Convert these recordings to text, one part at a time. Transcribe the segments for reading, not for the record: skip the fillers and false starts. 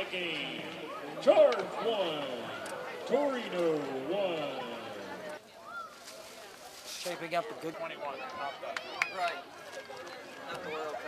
tie game. Charge 1, Torino 1. Shaping up a good 21. Right. Not the World Cup.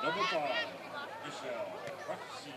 Number 5, Procaccini.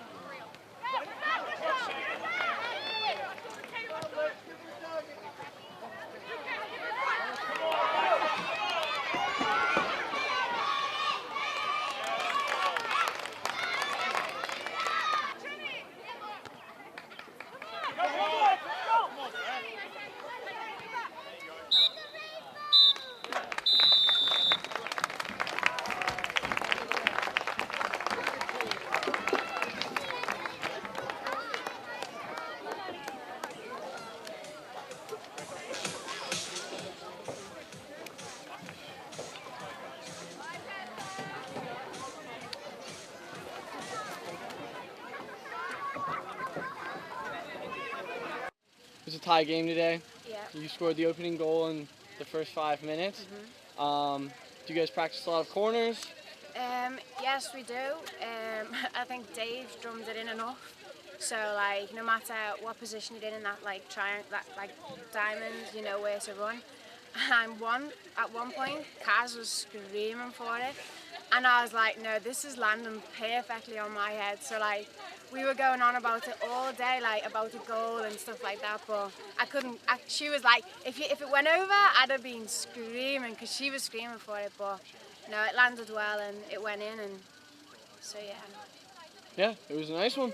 It was a tie game today. Yeah. You scored the opening goal in the first 5 minutes. Do you guys practice a lot of corners? Yes, we do. I think Dave drummed it in enough. So, like, no matter what position you're in that, like, triangle, that, like, diamond, you know where to run. And at one point, Kaz was screaming for it. And I was like, no, this is landing perfectly on my head. So, like, we were going on about it all day, like, about the goal and stuff like that. But I couldn't, she was like, if it went over, I'd have been screaming, because she was screaming for it. But, no, it landed well and it went in. And so, yeah. Yeah, it was a nice one.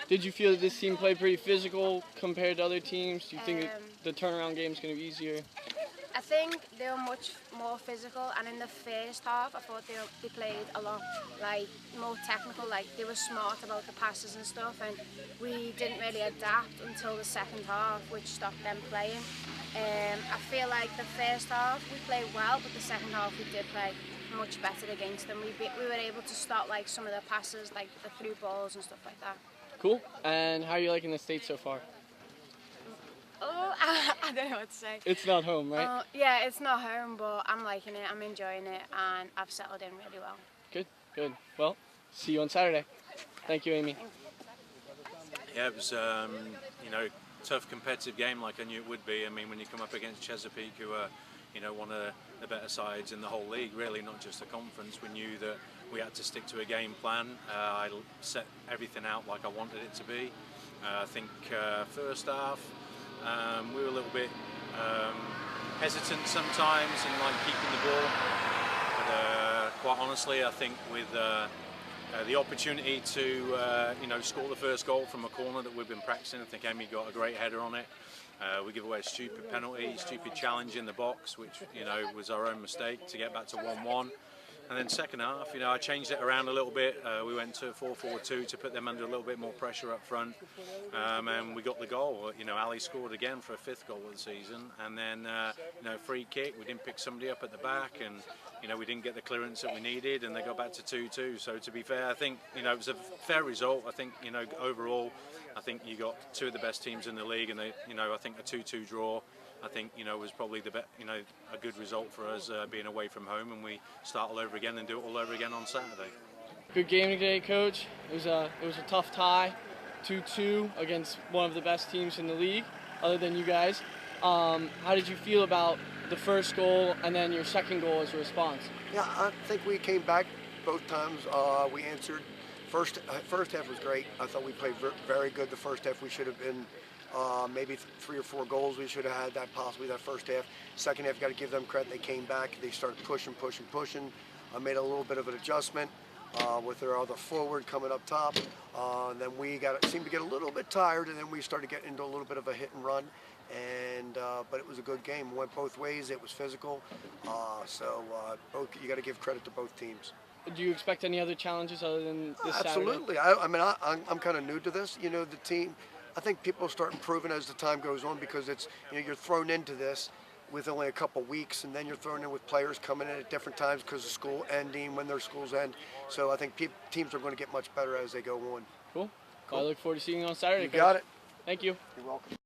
Did you feel that this team played pretty physical compared to other teams? Do you think that the turnaround game is going to be easier? I think they were much more physical, and in the first half I thought they played a lot like more technical, like they were smart about the passes and stuff, and we didn't really adapt until the second half, which stopped them playing. I feel like the first half we played well, but the second half we did play much better against them. We were able to stop like some of the passes, like the through balls and stuff like that. Cool. And how are you liking the States so far? Oh, I don't know what to say. It's not home, right? Yeah, it's not home, but I'm liking it, I'm enjoying it, and I've settled in really well. Good, good. Well, see you on Saturday. Thank you, Amy. Yeah, it was, you know, tough competitive game like I knew it would be. I mean, when you come up against Chesapeake, who are, you know, one of the better sides in the whole league, really, not just the conference, we knew that we had to stick to a game plan. I set everything out like I wanted it to be. I think first half, we were a little bit hesitant sometimes in like keeping the ball. But quite honestly, I think with the opportunity to score the first goal from a corner that we've been practicing, I think Amy got a great header on it. We give away a stupid penalty, stupid challenge in the box, which was our own mistake to get back to 1-1. And then second half, I changed it around a little bit. We went to 4-4-2 to put them under a little bit more pressure up front, and we got the goal. Ali scored again for a 5th goal of the season, and then free kick. We didn't pick somebody up at the back, and we didn't get the clearance that we needed, and they got back to 2-2. So to be fair, I think it was a fair result. I think overall, I think you got 2 of the best teams in the league, and I think a 2-2 draw, I think was probably a good result for us being away from home, and we start all over again and do it all over again on Saturday. Good game today, Coach. It was a tough tie, 2-2 against one of the best teams in the league, other than you guys. How did you feel about the first goal and then your second goal as a response? Yeah, I think we came back both times. We answered. First half was great. I thought we played very good. The first half we should have been maybe 3 or 4 goals. We should have had that possibly that first half. Second half, got to give them credit. They came back. They started pushing. I made a little bit of an adjustment with their other forward coming up top. And then we seemed to get a little bit tired, and then we started getting into a little bit of a hit and run. But it was a good game. It went both ways. It was physical. You got to give credit to both teams. Do you expect any other challenges other than this Absolutely. Saturday? I'm kind of new to this. The team. I think people start improving as the time goes on, because it's you're thrown into this with only a couple weeks, and then you're thrown in with players coming in at different times because of school ending when their schools end. So I think teams are going to get much better as they go on. Cool. I look forward to seeing you on Saturday. You got it. Thank you. You're welcome.